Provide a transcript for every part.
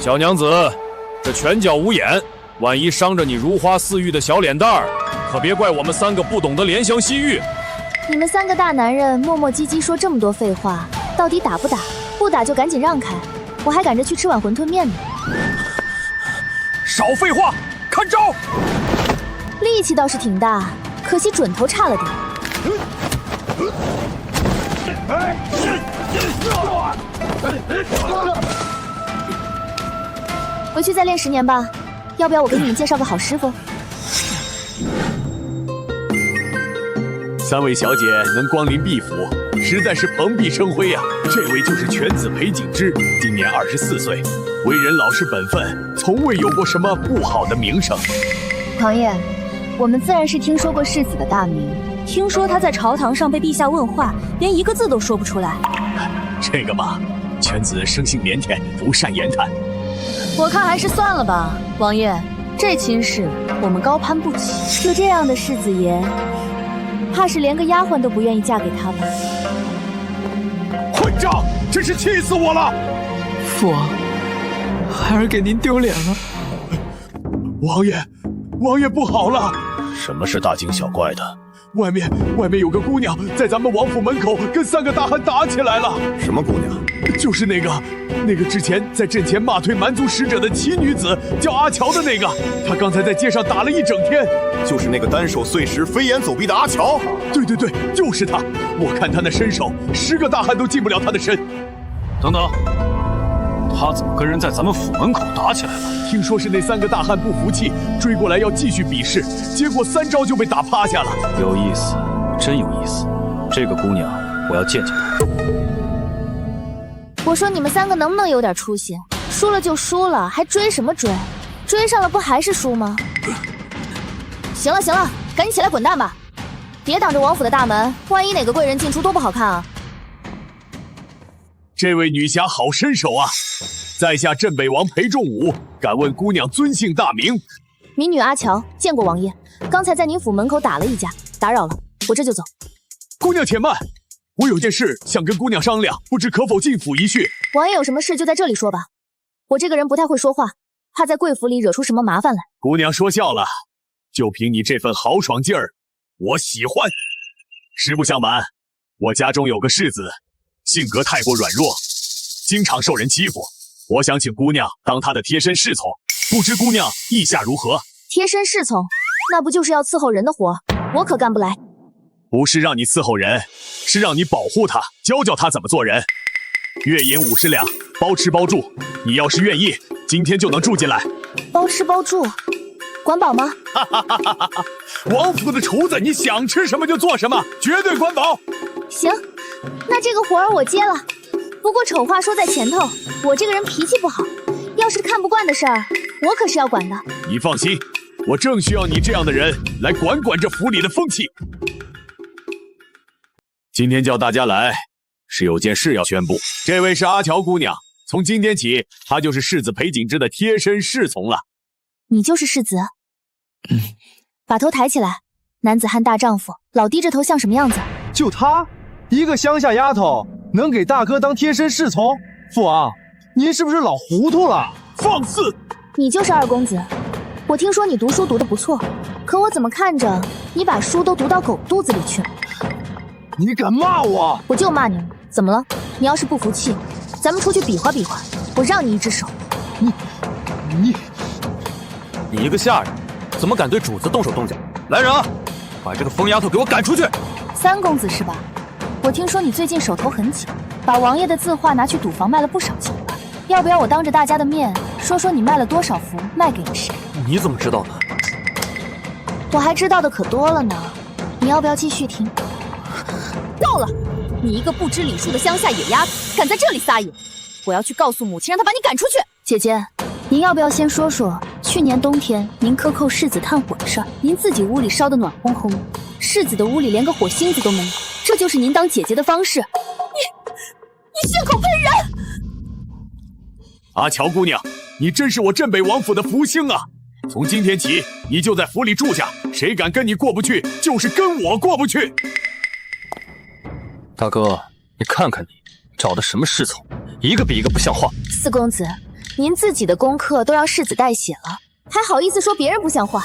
小娘子，这拳脚无眼，万一伤着你如花似玉的小脸蛋儿，可别怪我们三个不懂得怜香惜玉。你们三个大男人磨磨唧唧说这么多废话，到底打不打？不打就赶紧让开，我还赶着去吃碗馄饨面呢。少废话，看招！力气倒是挺大，可惜准头差了点。回去再练10年吧，要不要我给你们介绍个好师傅？3位小姐能光临毕府，实在是蓬荜生辉啊！这位就是犬子裴景之，今年24岁，为人老实本分，从未有过什么不好的名声。王爷，我们自然是听说过世子的大名，听说他在朝堂上被陛下问话，连一个字都说不出来。这个嘛，犬子生性腼腆，不善言谈。我看还是算了吧，王爷，这亲事我们高攀不起。就这样的世子爷，怕是连个丫鬟都不愿意嫁给他吧？混账！真是气死我了！父王，孩儿给您丢脸了。王爷不好了！什么是大惊小怪的？外面有个姑娘在咱们王府门口跟3个大汉打起来了。什么姑娘？就是那个之前在阵前骂退蛮族使者的奇女子，叫阿乔的那个。她刚才在街上打了一整天。就是那个单手碎石、飞檐走壁的阿乔。对，就是他。我看他那身手，10个大汉都近不了他的身。等等，他怎么跟人在咱们府门口打起来了？听说是那3个大汉不服气，追过来要继续比试，结果3招就被打趴下了。有意思，真有意思。这个姑娘，我要见见她。我说你们3个能不能有点出息？输了就输了，还追什么追？追上了不还是输吗？行了，赶紧起来滚蛋吧！别挡着王府的大门，万一哪个贵人进出多不好看啊！这位女侠好身手啊！在下镇北王裴仲武，敢问姑娘尊姓大名？民女阿乔，见过王爷。刚才在您府门口打了一架，打扰了，我这就走。姑娘且慢，我有件事想跟姑娘商量，不知可否进府一叙？王爷有什么事就在这里说吧。我这个人不太会说话，怕在贵府里惹出什么麻烦来。姑娘说笑了，就凭你这份豪爽劲儿，我喜欢。实不相瞒，我家中有个世子，性格太过软弱，经常受人欺负。我想请姑娘当他的贴身侍从，不知姑娘意下如何？贴身侍从，那不就是要伺候人的活？我可干不来。不是让你伺候人，是让你保护他，教他怎么做人。月银50两，包吃包住。你要是愿意，今天就能住进来。包吃包住，管饱吗？王府的厨子，你想吃什么就做什么，绝对管饱。行，那这个活儿我接了。不过丑话说在前头，我这个人脾气不好，要是看不惯的事儿，我可是要管的。你放心，我正需要你这样的人来管这府里的风气。今天叫大家来，是有件事要宣布。这位是阿乔姑娘，从今天起，她就是世子裴景之的贴身侍从了。你就是世子？把头抬起来，男子汉大丈夫，老低着头像什么样子？就她一个乡下丫头，能给大哥当贴身侍从？父王，您是不是老糊涂了？放肆！你就是二公子。我听说你读书读得不错，可我怎么看着你把书都读到狗肚子里去了？你敢骂我？我就骂你，怎么了？你要是不服气，咱们出去比划比划，我让你一只手。你一个下人，怎么敢对主子动手动脚？来人啊，把这个疯丫头给我赶出去！3公子是吧？我听说你最近手头很紧，把王爷的字画拿去赌坊卖了不少钱吧？要不要我当着大家的面说说你卖了多少幅，卖给了谁？你怎么知道的？我还知道的可多了呢，你要不要继续听？够了！你一个不知礼数的乡下野丫头，敢在这里撒野！我要去告诉母亲，让她把你赶出去。姐姐，您要不要先说说去年冬天您克扣世子炭火的事儿？您自己屋里烧得暖烘烘的，世子的屋里连个火星子都没有，这就是您当姐姐的方式？你信口喷人！阿乔姑娘，你真是我镇北王府的福星啊！从今天起，你就在府里住下，谁敢跟你过不去，就是跟我过不去。大哥，你看看你找的什么侍从，一个比一个不像话。4公子，您自己的功课都让世子代写了，还好意思说别人不像话？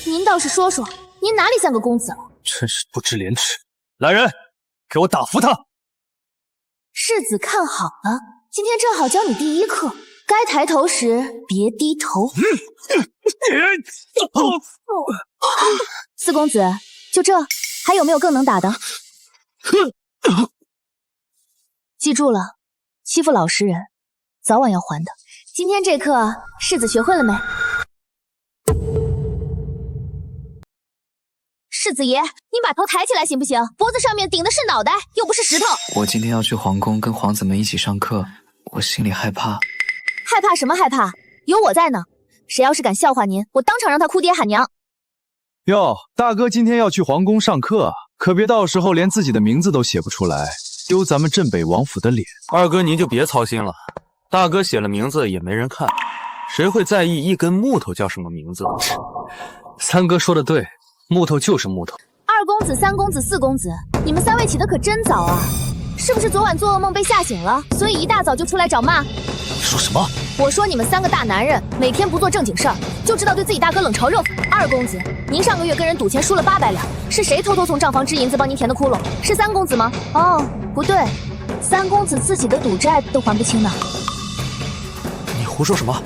您倒是说说，您哪里像个公子了？真是不知廉耻！来人，给我打服他！世子看好了，今天正好教你第一课，该抬头时别低头。四公子，就这，还有没有更能打的？记住了，欺负老实人，早晚要还的。今天这课，世子学会了没？世子爷，你把头抬起来行不行？脖子上面顶的是脑袋，又不是石头。我今天要去皇宫跟皇子们一起上课，我心里害怕。害怕什么害怕？有我在呢。谁要是敢笑话您，我当场让他哭爹喊娘。哟，大哥今天要去皇宫上课，可别到时候连自己的名字都写不出来，丢咱们镇北王府的脸。二哥您就别操心了，大哥写了名字也没人看，谁会在意一根木头叫什么名字？三哥说的对，木头就是木头。二公子、三公子、四公子，你们三位起得可真早啊！是不是昨晚做噩梦被吓醒了，所以一大早就出来找骂？说什么？我说你们三个大男人，每天不做正经事儿，就知道对自己大哥冷嘲热讽。二公子，您上个月跟人赌钱输了800两，是谁偷偷从账房支银子帮您填的窟窿？是三公子吗？哦，不对，三公子自己的赌债都还不清呢。你胡说什么？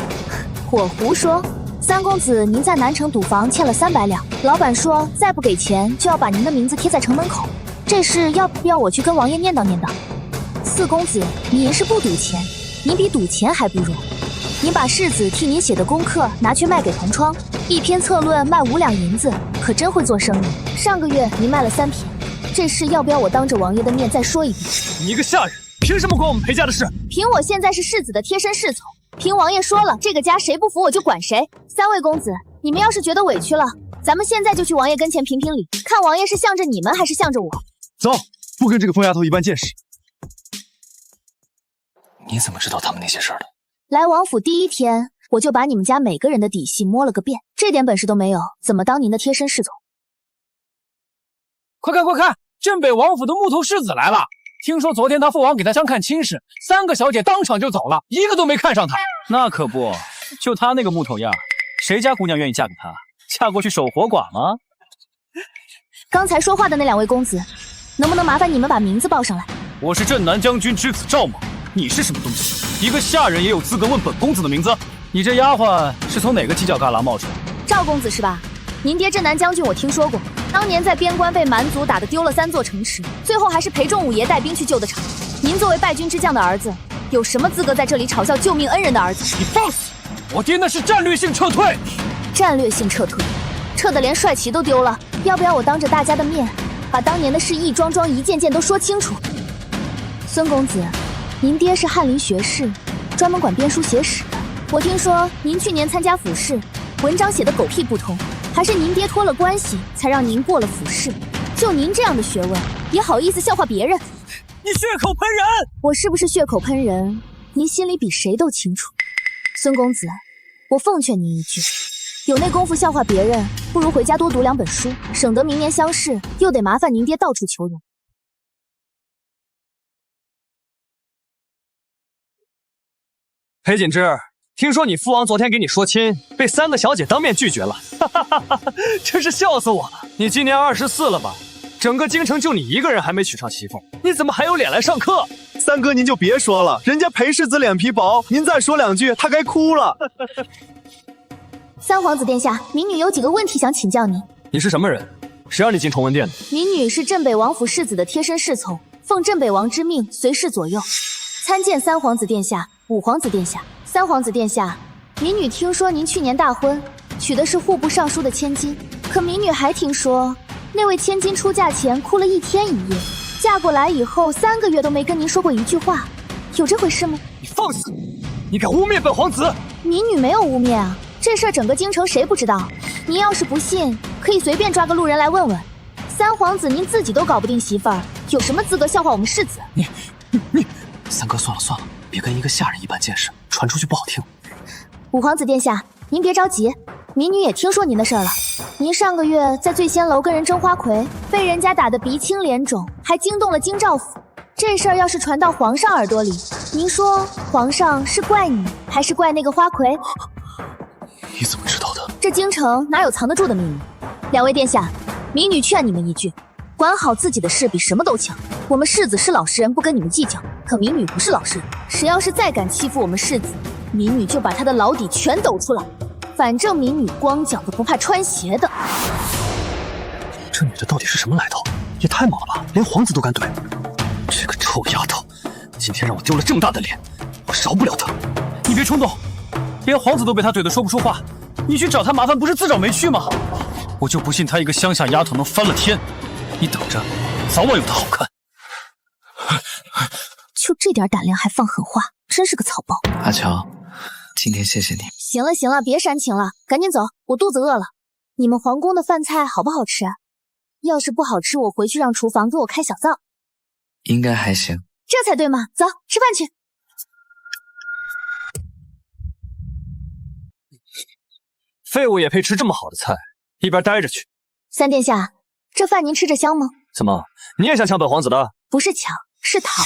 我胡说。三公子，您在南城赌房欠了300两，老板说再不给钱就要把您的名字贴在城门口，这事要不要我去跟王爷念叨念叨？四公子，您是不赌钱，您比赌钱还不如。您把世子替您写的功课拿去卖给同窗，一篇策论卖5两银子，可真会做生意。上个月您卖了3篇，这事要不要我当着王爷的面再说一遍？你一个下人，凭什么管我们裴家的事？凭我现在是世子的贴身侍从，凭王爷说了，这个家谁不服我就管谁。三位公子，你们要是觉得委屈了，咱们现在就去王爷跟前评评理，看王爷是向着你们还是向着我。走，不跟这个疯丫头一般见识。你怎么知道他们那些事儿的？来王府第一天，我就把你们家每个人的底细摸了个遍，这点本事都没有，怎么当您的贴身侍从？快看快看，镇北王府的木头世子来了！听说昨天他父王给他相看亲事，3个小姐当场就走了，一个都没看上他。那可不，就他那个木头样，谁家姑娘愿意嫁给他？嫁过去守活寡吗？刚才说话的那2位公子，能不能麻烦你们把名字报上来？我是镇南将军之子赵某，你是什么东西？一个下人也有资格问本公子的名字？你这丫鬟是从哪个犄角旮旯冒出来？赵公子是吧？您爹镇南将军我听说过，当年在边关被蛮族打得丢了3座城池，最后还是裴仲五爷带兵去救的场。您作为败军之将的儿子，有什么资格在这里嘲笑救命恩人的儿子？你放肆！我爹那是战略性撤退。战略性撤退，撤得连帅旗都丢了。要不要我当着大家的面，把当年的事一桩桩一件件都说清楚？孙公子，您爹是翰林学士，专门管编书写史的。我听说您去年参加府试，文章写得狗屁不通，还是您爹托了关系才让您过了府试。就您这样的学问，也好意思笑话别人？你血口喷人！我是不是血口喷人，您心里比谁都清楚。孙公子，我奉劝您一句，有那功夫笑话别人，不如回家多读2本书，省得明年乡试又得麻烦您爹到处求人。裴锦之，听说你父王昨天给你说亲，被3个小姐当面拒绝了，哈哈哈哈！真是笑死我了。你今年24了吧？整个京城就你一个人还没娶上媳妇，你怎么还有脸来上课？三哥您就别说了，人家裴世子脸皮薄，您再说2句他该哭了。三皇子殿下，民女有几个问题想请教您。你是什么人？谁让你进崇文殿的？民女是镇北王府世子的贴身侍从，奉镇北王之命随侍左右，参见三皇子殿下、五皇子殿下。三皇子殿下，民女听说您去年大婚娶的是户部尚书的千金，可民女还听说那位千金出嫁前哭了1天1夜，嫁过来以后3个月都没跟您说过一句话，有这回事吗？你放肆！你敢污蔑本皇子！民女没有污蔑啊，这事儿整个京城谁不知道？您要是不信，可以随便抓个路人来问问。三皇子您自己都搞不定媳妇儿，有什么资格笑话我们世子？你，三哥算了算了，别跟一个下人一般见识，传出去不好听。五皇子殿下，您别着急，民女也听说您的事儿了。您上个月在醉仙楼跟人争花魁，被人家打得鼻青脸肿，还惊动了京兆府。这事儿要是传到皇上耳朵里，您说皇上是怪你，还是怪那个花魁？你怎么知道的？这京城哪有藏得住的秘密？两位殿下，民女劝你们一句，管好自己的事比什么都强。我们世子是老实人，不跟你们计较，可民女不是老实人，谁要是再敢欺负我们世子，民女就把他的老底全抖出来。反正民女光脚的不怕穿鞋的。这女的到底是什么来头？也太猛了吧，连皇子都敢怼！这个臭丫头，今天让我丢了这么大的脸，我饶不了她！你别冲动，连皇子都被她怼得说不出话，你去找她麻烦不是自找没趣吗？我就不信她一个乡下丫头能翻了天！你等着，早晚有她好看。就这点胆量还放狠话，真是个草包。阿乔，今天谢谢你。行了行了，别煽情了，赶紧走，我肚子饿了。你们皇宫的饭菜好不好吃？要是不好吃，我回去让厨房给我开小灶。应该还行。这才对嘛，走，吃饭去。废物也配吃这么好的菜，一边待着去。三殿下，这饭您吃着香吗？怎么，你也想抢本皇子的？不是抢，是讨。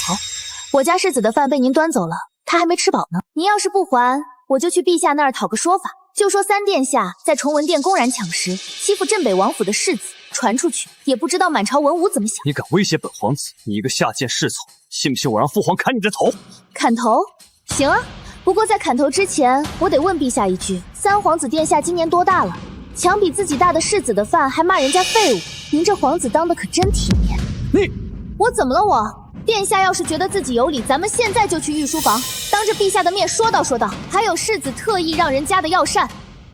我家世子的饭被您端走了，他还没吃饱呢。您要是不还，我就去陛下那儿讨个说法，就说三殿下在崇文殿公然抢食，欺负镇北王府的世子，传出去也不知道满朝文武怎么想。你敢威胁本皇子，你一个下贱侍从，信不信我让父皇砍你的头？砍头？行啊，不过在砍头之前，我得问陛下一句：三皇子殿下今年多大了？抢比自己大的世子的饭还骂人家废物，您这皇子当的可真体面。我怎么了我？殿下要是觉得自己有理，咱们现在就去御书房，当着陛下的面说道说道。还有世子特意让人加的药膳，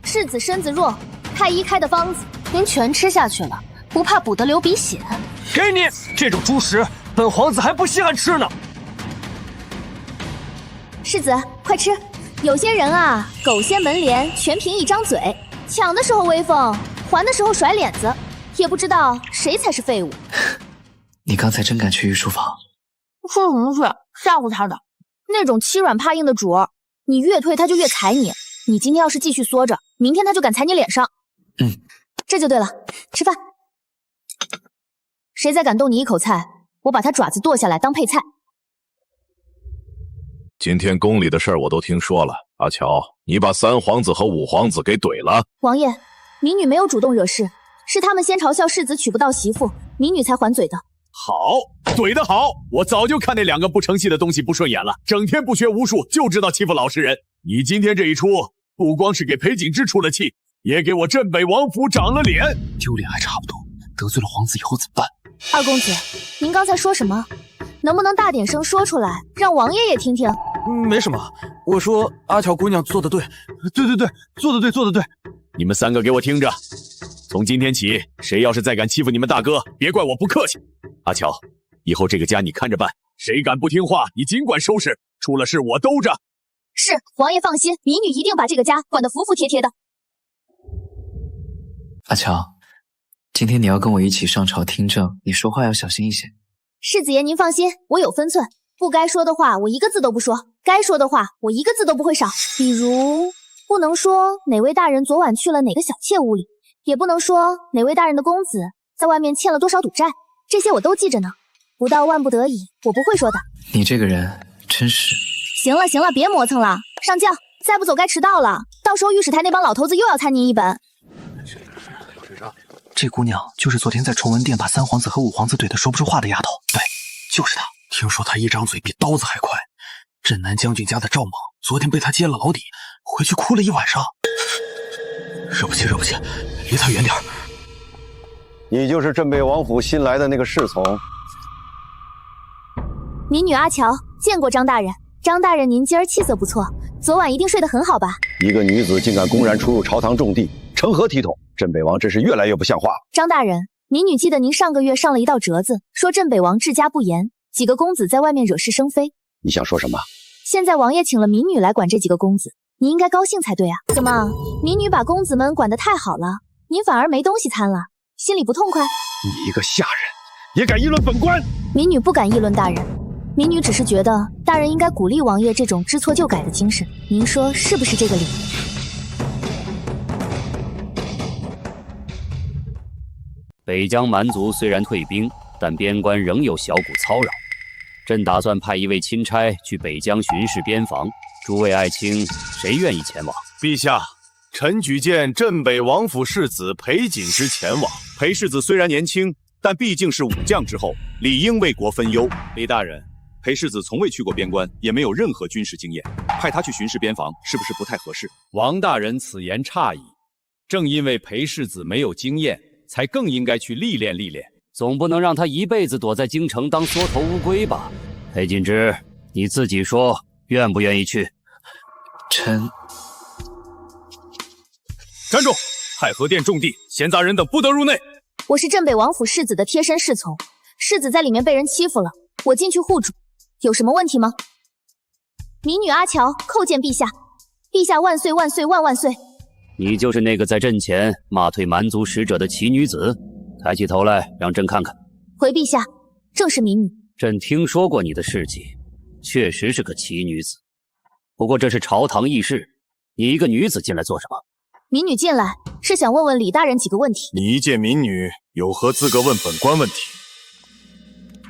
世子身子弱，太医开的方子，您全吃下去了，不怕补得流鼻血？给你这种猪食，本皇子还不稀罕吃呢。世子，快吃！有些人啊，狗掀门帘，全凭一张嘴，抢的时候威风，还的时候甩脸子，也不知道谁才是废物。你刚才真敢去御书房？说什么去？吓唬他的那种欺软怕硬的主儿，你越推他就越踩你。你今天要是继续缩着，明天他就敢踩你脸上。这就对了。吃饭。谁再敢动你一口菜，我把他爪子剁下来当配菜。今天宫里的事儿我都听说了，阿乔，你把三皇子和五皇子给怼了。王爷，民女没有主动惹事，是他们先嘲笑世子娶不到媳妇，民女才还嘴的。好，怼得好！我早就看那两个不成器的东西不顺眼了，整天不学无术，就知道欺负老实人。你今天这一出，不光是给裴景之出了气，也给我镇北王府长了脸。丢脸还差不多，得罪了皇子以后怎么办？二公子，您刚才说什么？能不能大点声说出来，让王爷也听听？没什么，我说阿乔姑娘做得对。对，做得对，做得对。你们三个给我听着，从今天起，谁要是再敢欺负你们大哥，别怪我不客气。阿乔，以后这个家你看着办，谁敢不听话，你尽管收拾，出了事我兜着。是，王爷放心，民女一定把这个家管得服服帖帖的。阿乔，今天你要跟我一起上朝听政，你说话要小心一些。世子爷您放心，我有分寸，不该说的话我一个字都不说，该说的话我一个字都不会少。比如不能说哪位大人昨晚去了哪个小妾屋里，也不能说哪位大人的公子在外面欠了多少赌债，这些我都记着呢。不到万不得已，我不会说的。你这个人真是……行了行了，别磨蹭了，上轿，再不走该迟到了。到时候御史台那帮老头子又要参您一本。这姑娘就是昨天在崇文殿把三皇子和五皇子怼得说不出话的丫头。对，就是她。听说她一张嘴比刀子还快。镇南将军家的赵猛昨天被她揭了老底，回去哭了一晚上。惹不起，离她远点。你就是镇北王府新来的那个侍从。民女阿乔见过张大人。张大人您今儿气色不错，昨晚一定睡得很好吧？一个女子竟敢公然出入朝堂重地，成何体统？镇北王真是越来越不像话。张大人，民女记得您上个月上了一道折子，说镇北王治家不严，几个公子在外面惹是生非。你想说什么？现在王爷请了民女来管这几个公子，你应该高兴才对啊。怎么，民女把公子们管得太好了，您反而没东西参了，心里不痛快？你一个下人，也敢议论本官？民女不敢议论大人，民女只是觉得大人应该鼓励王爷这种知错就改的精神，您说是不是这个理？北疆蛮族虽然退兵，但边关仍有小股骚扰。朕打算派一位钦差去北疆巡视边防，诸位爱卿谁愿意前往？陛下，臣举荐镇北王府世子裴锦之前往。裴世子虽然年轻，但毕竟是武将之后，理应为国分忧。李大人，裴世子从未去过边关，也没有任何军事经验，派他去巡视边防，是不是不太合适？王大人此言差矣。正因为裴世子没有经验，才更应该去历练历练。总不能让他一辈子躲在京城当缩头乌龟吧？裴锦之，你自己说愿不愿意去？臣站住！太和殿重地，闲杂人等不得入内。我是镇北王府世子的贴身侍从，世子在里面被人欺负了，我进去护主，有什么问题吗？民女阿乔叩见陛下，陛下万岁万岁万万岁！你就是那个在阵前骂退蛮族使者的奇女子？抬起头来，让朕看看。回陛下，正是民女。朕听说过你的事迹，确实是个奇女子。不过这是朝堂议事，你一个女子进来做什么？民女进来是想问问李大人几个问题。你一介民女，有何资格问本官问题？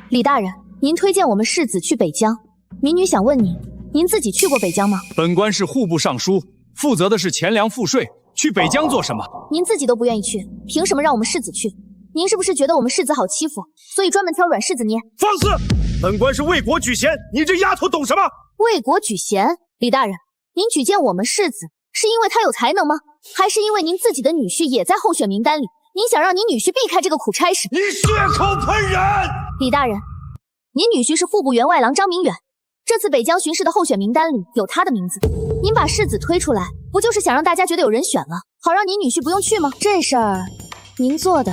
李大人，您推荐我们世子去北疆，民女想问您，您自己去过北疆吗？本官是户部尚书，负责的是钱粮赋税，去北疆做什么？您自己都不愿意去，凭什么让我们世子去？您是不是觉得我们世子好欺负，所以专门挑软柿子捏？放肆！本官是为国举贤，你这丫头懂什么？为国举贤？李大人，您举荐我们世子，是因为他有才能吗？还是因为您自己的女婿也在候选名单里，您想让您女婿避开这个苦差事？你血口喷人！李大人，您女婿是户部员外郎张明远，这次北疆巡视的候选名单里有他的名字，您把世子推出来，不就是想让大家觉得有人选了，好让您女婿不用去吗？这事儿，您做的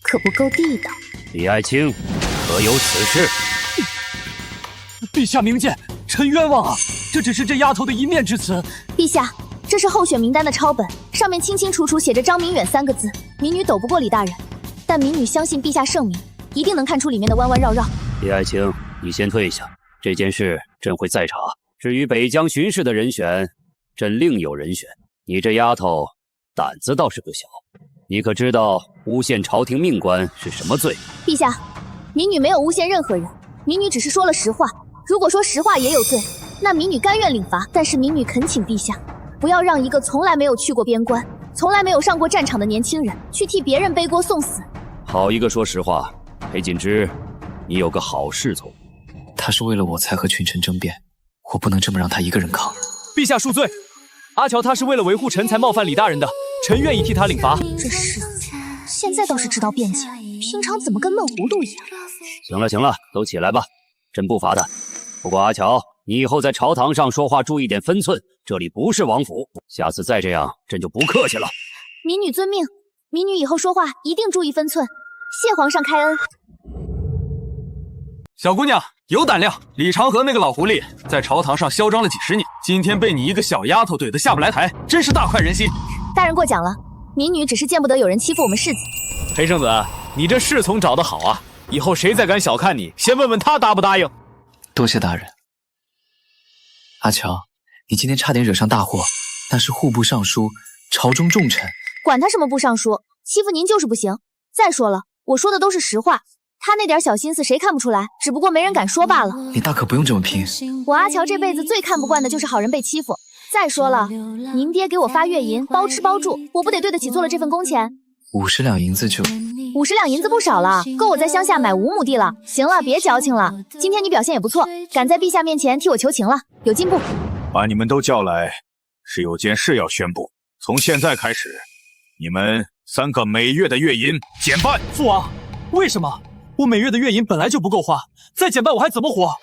可不够地道。李爱卿，可有此事？陛下明鉴，臣冤枉啊！这只是这丫头的一面之词。陛下，这是候选名单的抄本，上面清清楚楚写着张明远3个字，民女斗不过李大人，但民女相信陛下圣明，一定能看出里面的弯弯绕绕。李爱卿，你先退下，这件事朕会再查。至于北疆巡视的人选，朕另有人选。你这丫头胆子倒是不小，你可知道诬陷朝廷命官是什么罪？陛下，民女没有诬陷任何人，民女只是说了实话。如果说实话也有罪，那民女甘愿领罚。但是民女恳请陛下，不要让一个从来没有去过边关、从来没有上过战场的年轻人去替别人背锅送死。好一个说实话！裴锦之，你有个好侍从，他是为了我才和群臣争辩，我不能这么让他一个人扛。陛下恕罪，阿乔他是为了维护臣才冒犯李大人的，臣愿意替他领罚。这世子现在倒是知道辩解，平常怎么跟闷葫芦一样？行了行了，都起来吧，朕不罚他。不过阿乔，你以后在朝堂上说话注意点分寸，这里不是王府，下次再这样，朕就不客气了。民女遵命，民女以后说话一定注意分寸，谢皇上开恩。小姑娘有胆量，李长河那个老狐狸在朝堂上嚣张了几10年，今天被你一个小丫头怼得下不来台，真是大快人心。大人过奖了，民女只是见不得有人欺负我们世子。裴圣子，你这侍从找得好啊，以后谁再敢小看你，先问问他答不答应。多谢大人。阿乔，你今天差点惹上大祸，那是户部尚书，朝中重臣。管他什么部尚书，欺负您就是不行。再说了，我说的都是实话，他那点小心思谁看不出来？只不过没人敢说罢了。你大可不用这么拼。我阿乔这辈子最看不惯的就是好人被欺负。再说了，您爹给我发月银，包吃包住，我不得对得起做了这份工钱？50两银子就？50两银子不少了，够我在乡下买5亩地了。行了，别矫情了。今天你表现也不错，敢在陛下面前替我求情了，有进步。把你们都叫来，是有件事要宣布。从现在开始，你们3个每月的月银减半。父王，为什么？我每月的月银本来就不够花，再减半我还怎么活？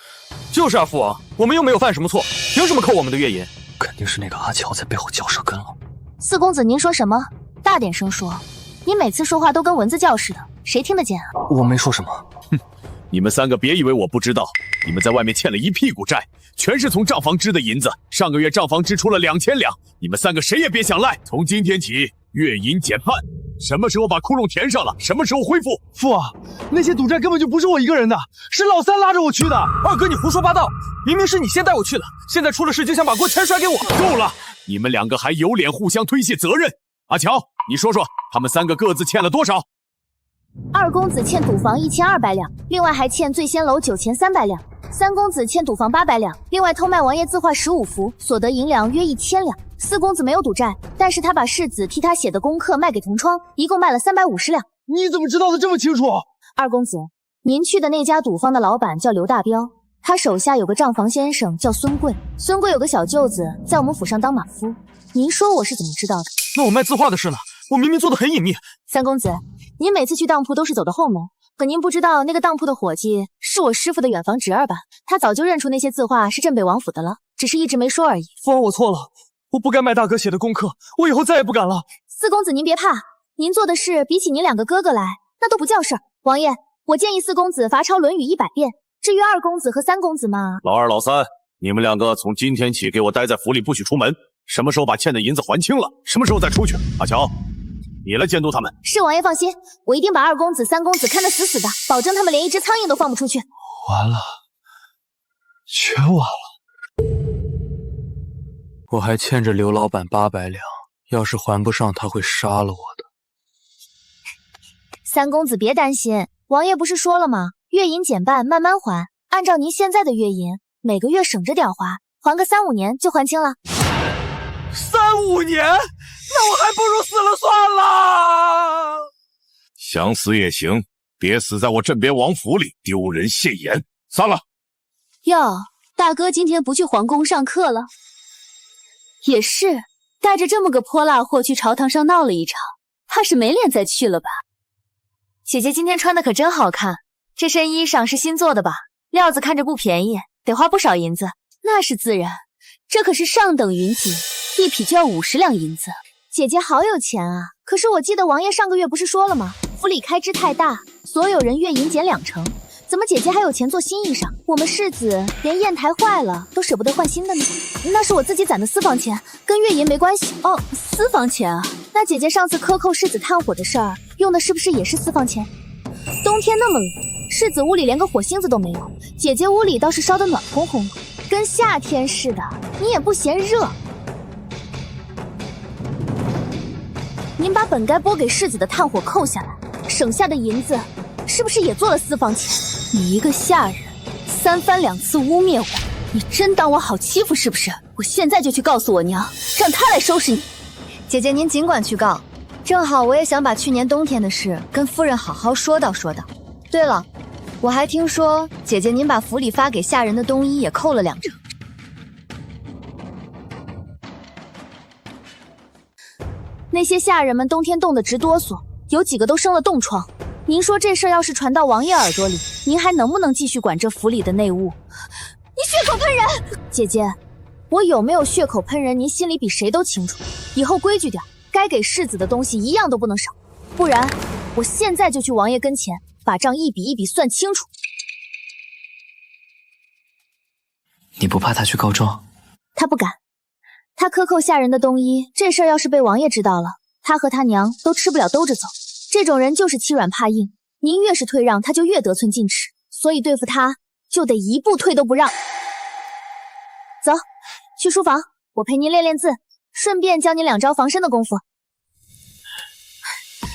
就是啊，父王，我们又没有犯什么错，凭什么扣我们的月银？肯定是那个阿乔在背后嚼舌根了。四公子，您说什么？大点声说，您每次说话都跟蚊子叫似的，谁听得见啊？我没说什么。哼，你们3个别以为我不知道，你们在外面欠了一屁股债，全是从账房支的银子。上个月账房支出了2000两，你们3个谁也别想赖。从今天起，月银减半。什么时候把窟窿填上了，什么时候恢复。父王，那些赌债根本就不是我一个人的，是老三拉着我去的。二哥，你胡说八道，明明是你先带我去的，现在出了事就想把锅全甩给我。够了，你们2个还有脸互相推卸责任？阿乔，你说说，他们3个各自欠了多少？二公子欠赌房1200两，另外还欠醉仙楼9300两，三公子欠赌房800两，另外偷卖王爷字画15幅，所得银两约1000两。四公子没有赌债，但是他把世子替他写的功课卖给同窗，一共卖了350两。你怎么知道的这么清楚？二公子，您去的那家赌坊的老板叫刘大彪，他手下有个账房先生叫孙贵，孙贵有个小舅子在我们府上当马夫。您说我是怎么知道的？那我卖字画的事呢？我明明做的很隐秘。三公子，您每次去当铺都是走的后门，可您不知道那个当铺的伙计是我师傅的远房侄儿吧？他早就认出那些字画是镇北王府的了，只是一直没说而已。父王，我错了，我不该卖大哥写的功课，我以后再也不敢了。四公子您别怕，您做的事比起您2个哥哥来，那都不叫事儿。王爷，我建议四公子罚抄《论语》100遍。至于二公子和三公子嘛，老二、老三，你们2个从今天起给我待在府里，不许出门。什么时候把欠的银子还清了，什么时候再出去。阿乔，你来监督他们。是王爷放心，我一定把二公子、三公子看得死死的，保证他们连一只苍蝇都放不出去。完了，全完了。我还欠着刘老板800两，要是还不上，他会杀了我的。三公子别担心，王爷不是说了吗？月银减半，慢慢还。按照您现在的月银，每个月省着点花，还个3、5年就还清了。3、5年？那我还不如死了算了。想死也行，别死在我镇边王府里，丢人现眼。散了。哟，大哥今天不去皇宫上课了？也是，带着这么个泼辣货去朝堂上闹了一场，怕是没脸再去了吧？姐姐今天穿的可真好看，这身衣裳是新做的吧？料子看着不便宜，得花不少银子。那是自然，这可是上等云锦，一匹就要50两银子。姐姐好有钱啊！可是我记得王爷上个月不是说了吗？府里开支太大，所有人月银减2成。怎么姐姐还有钱做新衣裳？我们世子连砚台坏了都舍不得换新的呢？那是我自己攒的私房钱，跟月银没关系。哦，私房钱啊？那姐姐上次克扣世子炭火的事儿，用的是不是也是私房钱？冬天那么冷，世子屋里连个火星子都没有，姐姐屋里倒是烧得暖烘烘的，跟夏天似的。你也不嫌热？您把本该拨给世子的炭火扣下来，省下的银子是不是也做了私房钱？你一个下人，3番2次污蔑我，你真当我好欺负是不是？我现在就去告诉我娘，让她来收拾你。姐姐您尽管去告，正好我也想把去年冬天的事跟夫人好好说道说道。对了，我还听说姐姐您把府里发给下人的冬衣也扣了2成。那些下人们冬天冻得直哆嗦，有几个都生了冻疮。您说这事儿要是传到王爷耳朵里，您还能不能继续管这府里的内务？你血口喷人！姐姐，我有没有血口喷人，您心里比谁都清楚。以后规矩点，该给世子的东西一样都不能少，不然我现在就去王爷跟前，把账一笔一笔算清楚。你不怕他去告状？他不敢。他克扣下人的冬衣，这事儿要是被王爷知道了，他和他娘都吃不了兜着走。这种人就是欺软怕硬，您越是退让，他就越得寸进尺，所以对付他就得一步退都不让。走，去书房，我陪您练练字，顺便教您2招防身的功夫。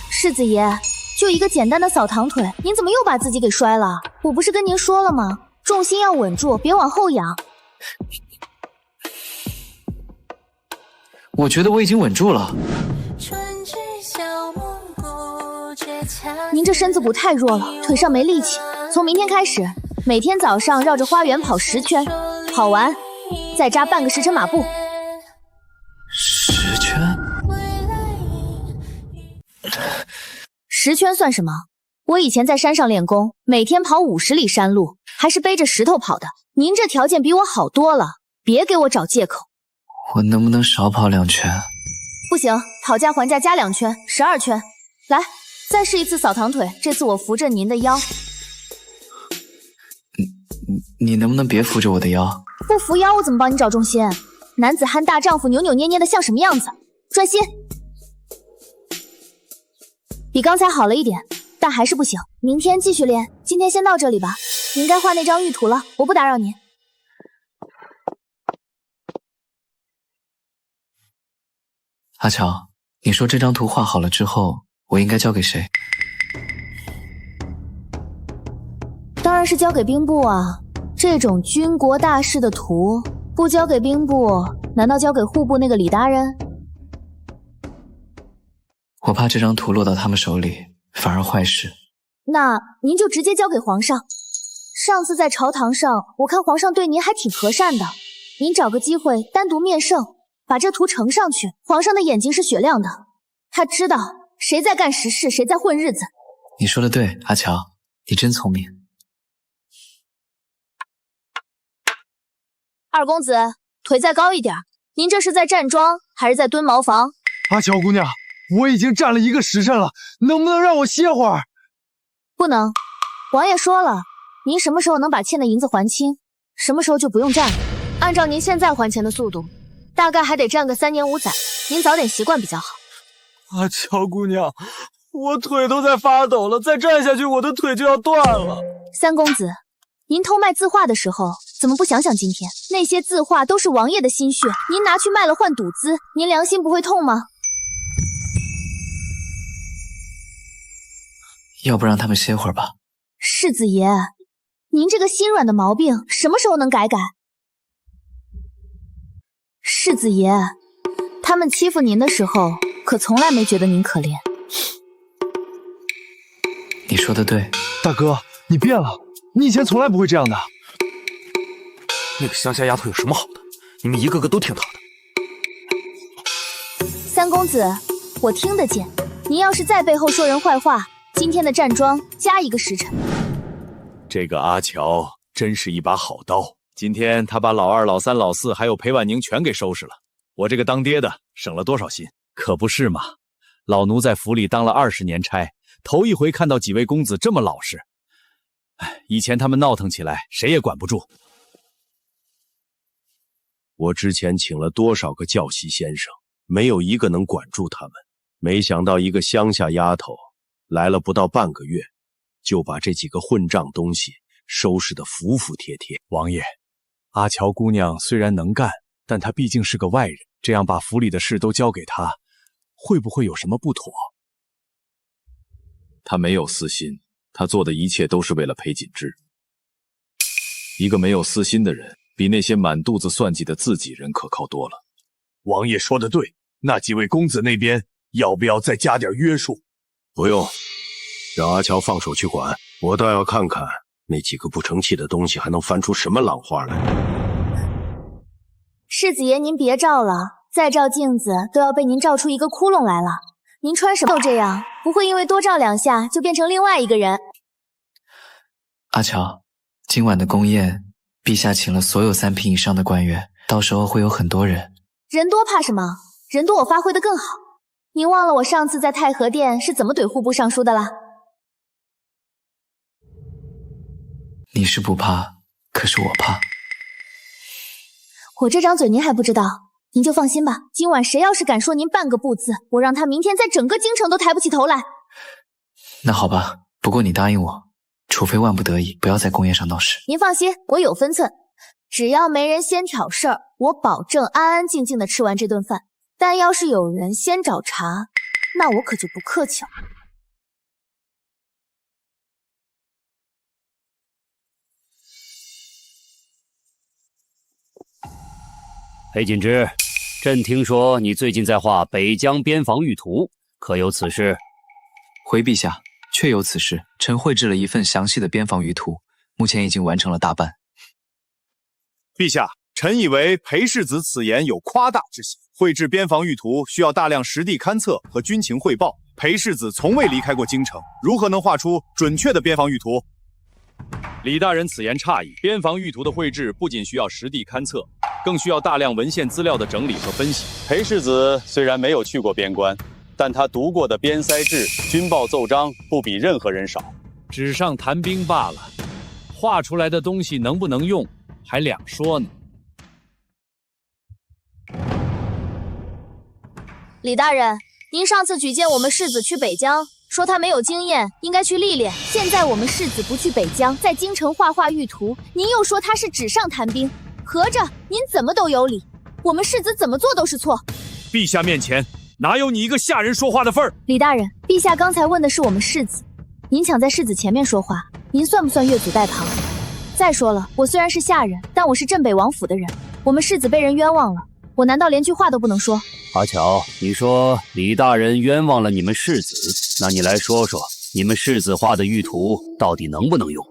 世子爷，就一个简单的扫堂腿，您怎么又把自己给摔了？我不是跟您说了吗？重心要稳住，别往后仰。我觉得我已经稳住了。您这身子骨太弱了，腿上没力气。从明天开始，每天早上绕着花园跑10圈，跑完再扎半个时辰马步。10圈？10圈算什么？我以前在山上练功，每天跑50里山路，还是背着石头跑的。您这条件比我好多了，别给我找借口。我能不能少跑2圈？不行，讨价还价加2圈，12圈。来，再试一次扫堂腿，这次我扶着您的腰。你能不能别扶着我的腰？不扶腰我怎么帮你找重心？男子汉大丈夫扭扭捏捏的像什么样子？专心。比刚才好了一点，但还是不行。明天继续练，今天先到这里吧。您该画那张玉图了，我不打扰您。阿乔，你说这张图画好了之后，我应该交给谁？当然是交给兵部啊。这种军国大事的图，不交给兵部，难道交给户部那个李大人？我怕这张图落到他们手里，反而坏事。那您就直接交给皇上。上次在朝堂上，我看皇上对您还挺和善的。您找个机会单独面圣，把这图呈上去。皇上的眼睛是雪亮的，他知道谁在干实事，谁在混日子。你说的对，阿乔，你真聪明。二公子，腿再高一点。您这是在站桩还是在蹲茅房？阿乔姑娘，我已经站了1个时辰了，能不能让我歇会儿？不能，王爷说了，您什么时候能把欠的银子还清，什么时候就不用站了。按照您现在还钱的速度，大概还得站个3年5载，您早点习惯比较好。阿乔姑娘，我腿都在发抖了，再站下去我的腿就要断了。三公子，您偷卖字画的时候，怎么不想想今天那些字画都是王爷的心血，您拿去卖了换赌资，您良心不会痛吗？要不让他们歇会儿吧。世子爷，您这个心软的毛病什么时候能改改？世子爷，他们欺负您的时候，可从来没觉得您可怜。你说的对，大哥，你变了，你以前从来不会这样的。那个乡下丫头有什么好的？你们一个个都挺好的。三公子，我听得见，您要是在背后说人坏话，今天的站桩加1个时辰。这个阿乔真是一把好刀，今天他把老2、老3、老4还有裴婉宁全给收拾了。我这个当爹的省了多少心？可不是嘛，老奴在府里当了20年差，头一回看到几位公子这么老实。以前他们闹腾起来，谁也管不住。我之前请了多少个教习先生，没有一个能管住他们。没想到一个乡下丫头来了不到半个月，就把这几个混账东西收拾得服服帖帖。王爷，阿乔姑娘虽然能干，但她毕竟是个外人，这样把府里的事都交给她，会不会有什么不妥？她没有私心，她做的一切都是为了裴锦之。一个没有私心的人，比那些满肚子算计的自己人可靠多了。王爷说的对，那几位公子那边要不要再加点约束？不用，让阿乔放手去管，我倒要看看那几个不成器的东西还能翻出什么浪花来。世子爷您别照了，再照镜子都要被您照出一个窟窿来了。您穿什么都这样，不会因为多照2下就变成另外一个人。阿乔，今晚的宫宴，陛下请了所有3品以上的官员，到时候会有很多人。人多怕什么？人多我发挥得更好。您忘了我上次在太和殿是怎么怼户部尚书的啦？你是不怕，可是我怕。我这张嘴您还不知道，您就放心吧。今晚谁要是敢说您半个不字，我让他明天在整个京城都抬不起头来。那好吧，不过你答应我，除非万不得已，不要在宫宴上闹事。您放心，我有分寸，只要没人先挑事儿，我保证安安静静的吃完这顿饭。但要是有人先找茬，那我可就不客气了。裴锦之，朕听说你最近在画北疆边防域图，可有此事？回陛下，确有此事。臣绘制了一份详细的边防域图，目前已经完成了大半。陛下，臣以为裴世子此言有夸大之嫌。绘制边防域图需要大量实地勘测和军情汇报，裴世子从未离开过京城，如何能画出准确的边防域图？李大人此言差矣。边防域图的绘制不仅需要实地勘测，更需要大量文献资料的整理和分析。裴世子虽然没有去过边关，但他读过的边塞制、军报奏章不比任何人少。纸上谈兵罢了，画出来的东西能不能用，还两说呢。李大人，您上次举荐我们世子去北疆，说他没有经验，应该去历练。现在我们世子不去北疆，在京城画域图，您又说他是纸上谈兵，合着您怎么都有理，我们世子怎么做都是错。陛下面前哪有你一个下人说话的份儿？李大人，陛下刚才问的是我们世子，您抢在世子前面说话，您算不算越俎代庖？再说了，我虽然是下人，但我是镇北王府的人，我们世子被人冤枉了，我难道连句话都不能说？阿巧，你说李大人冤枉了你们世子，那你来说说，你们世子画的玉图到底能不能用？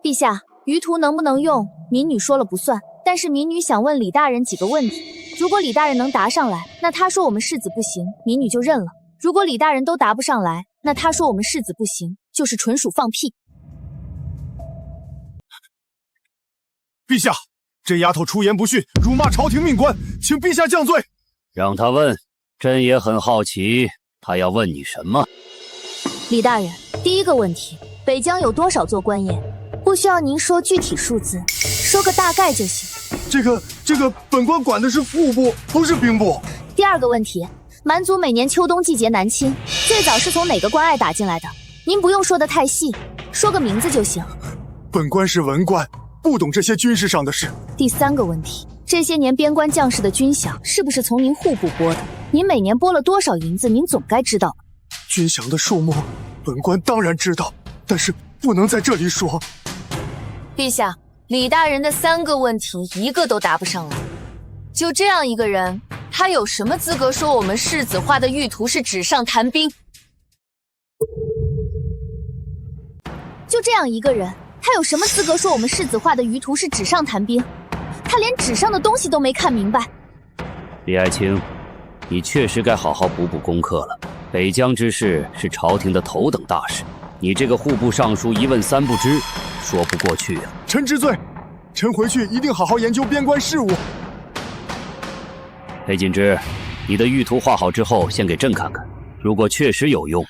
陛下，鱼图能不能用，民女说了不算，但是民女想问李大人几个问题，如果李大人能答上来，那他说我们世子不行，民女就认了；如果李大人都答不上来，那他说我们世子不行，就是纯属放屁。陛下，这丫头出言不逊，辱骂朝廷命官，请陛下降罪。让他问，朕也很好奇，他要问你什么？李大人，第一个问题，北疆有多少座官业？不需要您说具体数字，说个大概就行。这个，本官管的是副部，不是兵部。第二个问题，蛮族每年秋冬季节南侵，最早是从哪个关隘打进来的？您不用说的太细，说个名字就行。本官是文官，不懂这些军事上的事。第三个问题，这些年边关将士的军饷是不是从您户部拨的？您每年拨了多少银子，您总该知道。军饷的数目，本官当然知道，但是不能在这里说。陛下，李大人的3个问题一个都答不上来，就这样一个人，他有什么资格说我们世子画的玉图是纸上谈兵？就这样一个人，他有什么资格说我们世子画的鱼图是纸上谈兵？他连纸上的东西都没看明白。李爱卿，你确实该好好补补功课了。北疆之事是朝廷的头等大事，你这个户部尚书一问3不知，说不过去啊。臣知罪，臣回去一定好好研究边关事务。裴锦之，你的玉图画好之后，先给朕看看。如果确实有用，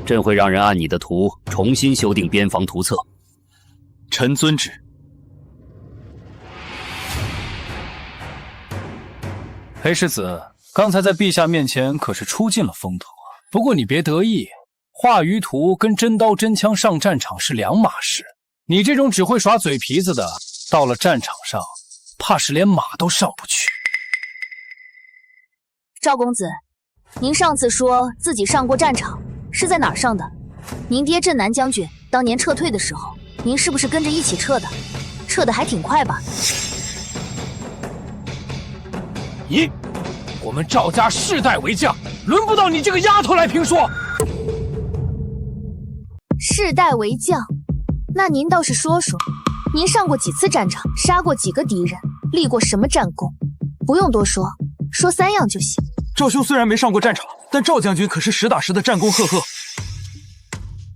朕会让人按你的图重新修订边防图册。臣遵旨。裴世子，刚才在陛下面前可是出尽了风头啊。不过你别得意，画鱼图跟真刀真枪上战场是两码事。你这种只会耍嘴皮子的，到了战场上，怕是连马都上不去。赵公子，您上次说自己上过战场，是在哪儿上的？您爹镇南将军当年撤退的时候，您是不是跟着一起撤的？撤得还挺快吧？咦，我们赵家世代为将，轮不到你这个丫头来评说。世代为将，那您倒是说说，您上过几次战场，杀过几个敌人，立过什么战功？不用多说，说3样就行。赵兄虽然没上过战场，但赵将军可是实打实的战功赫赫。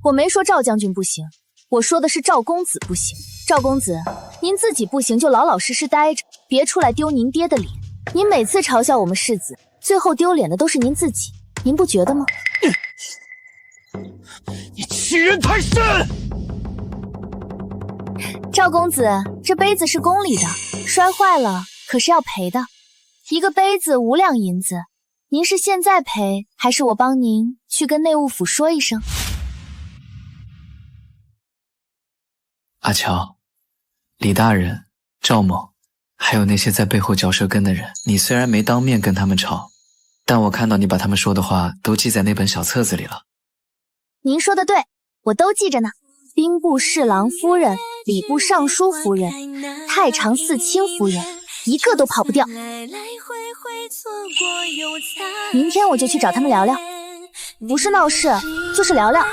我没说赵将军不行，我说的是赵公子不行。赵公子，您自己不行就老老实实待着，别出来丢您爹的脸。您每次嘲笑我们世子，最后丢脸的都是您自己，您不觉得吗？你欺人太甚！赵公子，这杯子是宫里的，摔坏了可是要赔的，一个杯子5两银子。您是现在赔，还是我帮您去跟内务府说一声？阿乔，李大人、赵某，还有那些在背后嚼舌根的人，你虽然没当面跟他们吵，但我看到你把他们说的话都记在那本小册子里了。您说的对，我都记着呢。兵部侍郎夫人、礼部尚书夫人、太常寺卿夫人，一个都跑不掉。明天我就去找他们聊聊，不是闹事就是聊聊。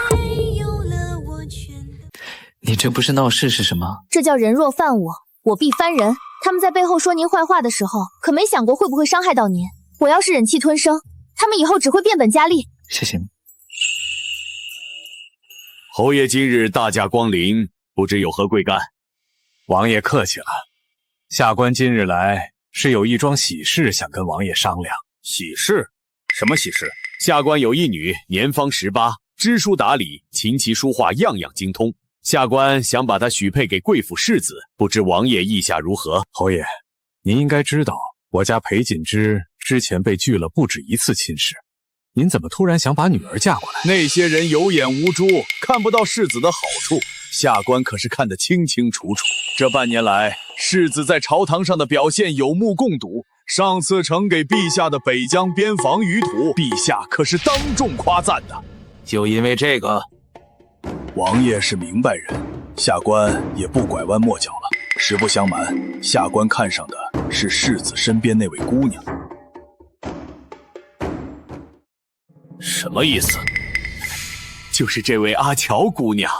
你这不是闹事是什么？这叫人若犯我，我必翻人。他们在背后说您坏话的时候，可没想过会不会伤害到您。我要是忍气吞声，他们以后只会变本加厉。谢谢你。侯爷今日大驾光临，不知有何贵干？王爷客气了，下官今日来是有一桩喜事想跟王爷商量。喜事？什么喜事？下官有一女，年方18，知书达理，琴棋书画样样精通。下官想把她许配给贵府世子，不知王爷意下如何？侯爷，您应该知道，我家裴锦之之前被拒了不止1次亲事，您怎么突然想把女儿嫁过来？那些人有眼无珠，看不到世子的好处，下官可是看得清清楚楚。这半年来，世子在朝堂上的表现有目共睹。上次呈给陛下的北疆边防鱼图，陛下可是当众夸赞的。就因为这个，王爷是明白人，下官也不拐弯抹角了。实不相瞒，下官看上的是世子身边那位姑娘。什么意思？就是这位阿乔姑娘。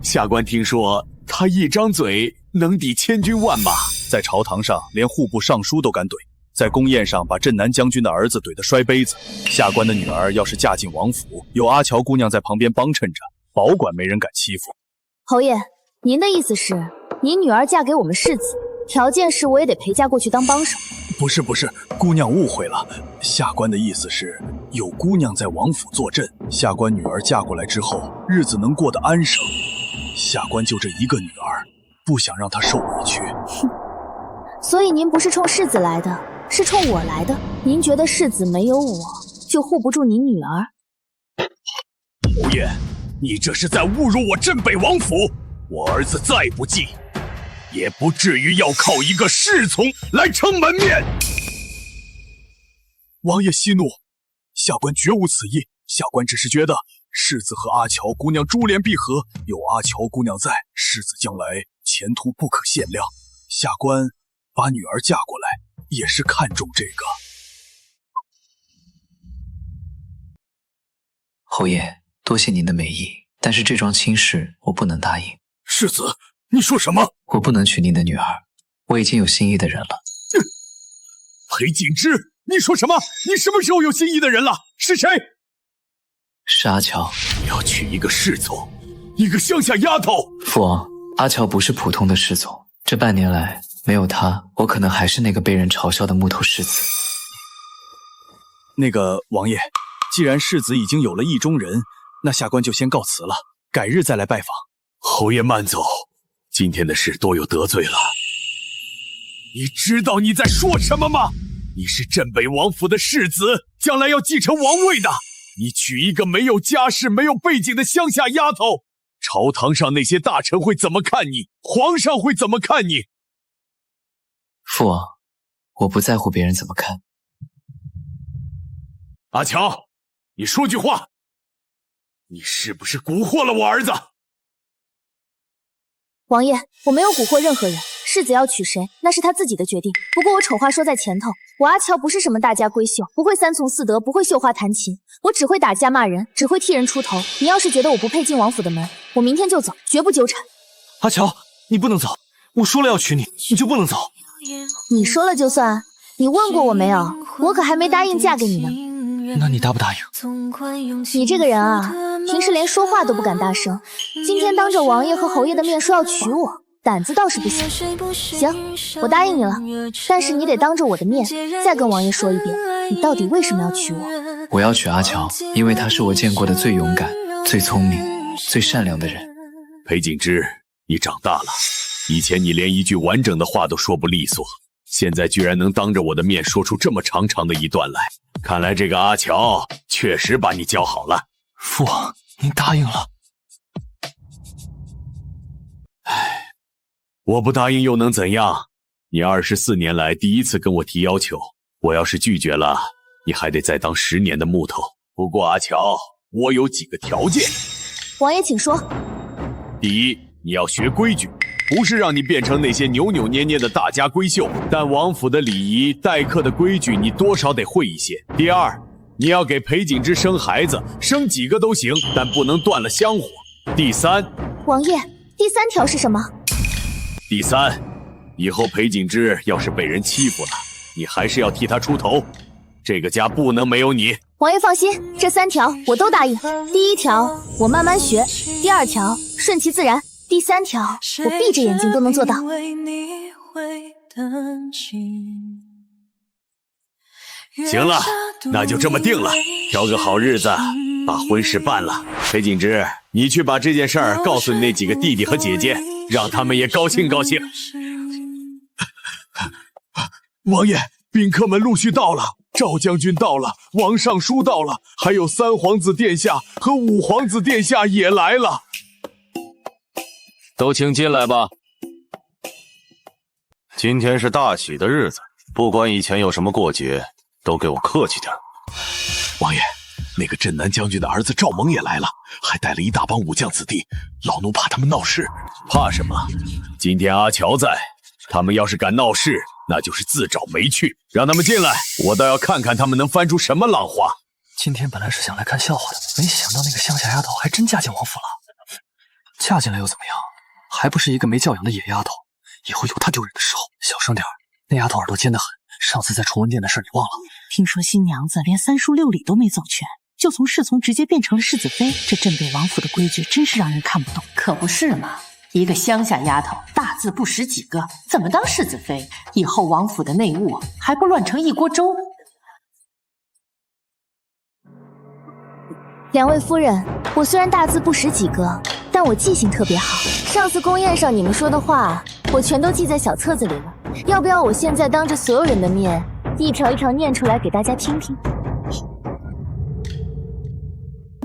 下官听说她一张嘴能抵千军万马，在朝堂上连户部尚书都敢怼，在宫宴上把镇南将军的儿子怼得摔杯子。下官的女儿要是嫁进王府，有阿乔姑娘在旁边帮衬着，保管没人敢欺负。侯爷，您的意思是，您女儿嫁给我们世子，条件是我也得陪嫁过去当帮手？不是，姑娘误会了。下官的意思是，有姑娘在王府坐镇，下官女儿嫁过来之后，日子能过得安生。下官就这一个女儿，不想让她受委屈。所以您不是冲世子来的，是冲我来的。您觉得世子没有我就护不住您女儿？侯爷，你这是在侮辱我镇北王府。我儿子再不济，也不至于要靠一个侍从来撑门面。王爷息怒，下官绝无此意。下官只是觉得世子和阿乔姑娘珠联璧合，有阿乔姑娘在，世子将来前途不可限量。下官把女儿嫁过来，也是看重这个。侯爷，多谢您的美意，但是这桩亲事我不能答应。世子，你说什么？我不能娶您的女儿，我已经有心仪的人了。裴景之，你说什么？你什么时候有心仪的人了？是谁？是阿乔。你要娶一个侍从，一个乡下丫头？父王，阿乔不是普通的侍从，这半年来没有他，我可能还是那个被人嘲笑的木头世子。那个王爷，既然世子已经有了意中人，那下官就先告辞了，改日再来拜访。侯爷慢走，今天的事多有得罪了。你知道你在说什么吗？你是镇北王府的世子，将来要继承王位的。你娶一个没有家世、没有背景的乡下丫头，朝堂上那些大臣会怎么看你？皇上会怎么看你？父王，我不在乎别人怎么看。阿乔，你说句话，你是不是蛊惑了我儿子？王爷，我没有蛊惑任何人，世子要娶谁，那是他自己的决定。不过我丑话说在前头，我阿乔不是什么大家闺秀，不会三从四德，不会绣花弹琴，我只会打架骂人，只会替人出头。你要是觉得我不配进王府的门，我明天就走，绝不纠缠。阿乔，你不能走，我说了要娶你，你就不能走。你说了就算？你问过我没有？我可还没答应嫁给你呢。那你答不答应？你这个人啊，平时连说话都不敢大声，今天当着王爷和侯爷的面说要娶我，胆子倒是不小。行，我答应你了，但是你得当着我的面再跟王爷说一遍，你到底为什么要娶我？我要娶阿乔，因为他是我见过的最勇敢、最聪明、最善良的人。裴景之，你长大了，以前你连一句完整的话都说不利索，现在居然能当着我的面说出这么长长的一段来，看来这个阿乔确实把你教好了。父王，您答应了。唉，我不答应又能怎样？你24年来第一次跟我提要求，我要是拒绝了，你还得再当10年的木头。不过阿乔，我有几个条件。王爷请说。第一，你要学规矩，不是让你变成那些扭扭捏捏的大家闺秀，但王府的礼仪、待客的规矩，你多少得会一些。第二，你要给裴景之生孩子，生几个都行，但不能断了香火。第三，王爷，第3条是什么？第三，以后裴景之要是被人欺负了，你还是要替他出头，这个家不能没有你。王爷放心，这3条我都答应。第1条我慢慢学，第2条顺其自然，第3条我闭着眼睛都能做到。行了，那就这么定了，挑个好日子把婚事办了。裴景之，你去把这件事儿告诉你那几个弟弟和姐姐，让他们也高兴高兴。王爷，宾客们陆续到了，赵将军到了，王尚书到了，还有3皇子殿下和5皇子殿下也来了。都请进来吧。今天是大喜的日子，不管以前有什么过节，都给我客气点。王爷，那个镇南将军的儿子赵蒙也来了，还带了一大帮武将子弟，老奴怕他们闹事。怕什么？今天阿乔在，他们要是敢闹事，那就是自找没趣。让他们进来，我倒要看看他们能翻出什么浪花。今天本来是想来看笑话的，没想到那个乡下丫头还真嫁进王府了。嫁进来又怎么样？还不是一个没教养的野丫头。以后有她丢人的时候，小声点儿。那丫头耳朵尖得很，上次在崇文殿的事你忘了？听说新娘子连3书6礼都没走全，就从侍从直接变成了世子妃。这镇北王府的规矩真是让人看不懂。可不是嘛，一个乡下丫头，大字不识几个，怎么当世子妃？以后王府的内务还不乱成一锅粥？两位夫人，我虽然大字不识几个，但我记性特别好。上次宫宴上你们说的话，我全都记在小册子里了。要不要我现在当着所有人的面，一条一条念出来给大家听听？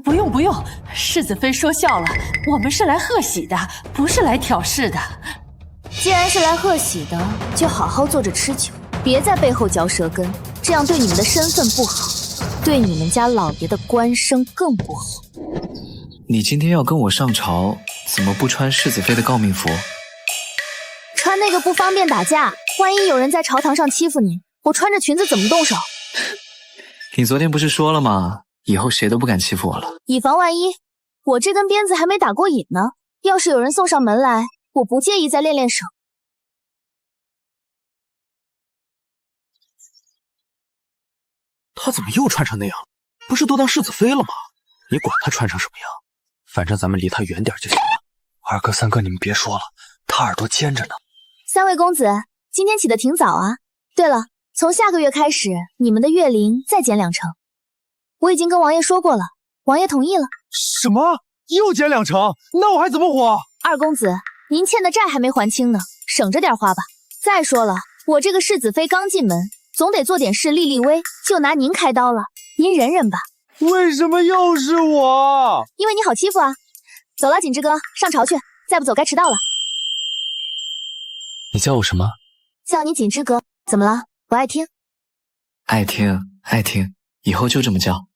不用不用，世子妃说笑了，我们是来贺喜的，不是来挑事的。既然是来贺喜的，就好好坐着吃酒，别在背后嚼舌根，这样对你们的身份不好，对你们家老爷的官声更不好。你今天要跟我上朝，怎么不穿世子妃的诰命服？穿那个不方便打架，万一有人在朝堂上欺负你，我穿着裙子怎么动手？你昨天不是说了吗？以后谁都不敢欺负我了。以防万一，我这根鞭子还没打过瘾呢。要是有人送上门来，我不介意再练练手。她怎么又穿成那样了？不是都当世子妃了吗？你管她穿成什么样，反正咱们离她远点就行了。二哥三哥，你们别说了，她耳朵尖着呢。三位公子，今天起得挺早啊。对了，从下个月开始，你们的月龄再减2成。我已经跟王爷说过了，王爷同意了。什么？又减2成？那我还怎么活？二公子，您欠的债还没还清呢，省着点花吧。再说了，我这个世子妃刚进门，总得做点事立立威，就拿您开刀了，您忍忍吧。为什么又是我？因为你好欺负啊。走了，锦之哥，上朝去，再不走该迟到了。你叫我什么？叫你锦之哥。怎么了？不爱听？爱听，爱听，以后就这么叫。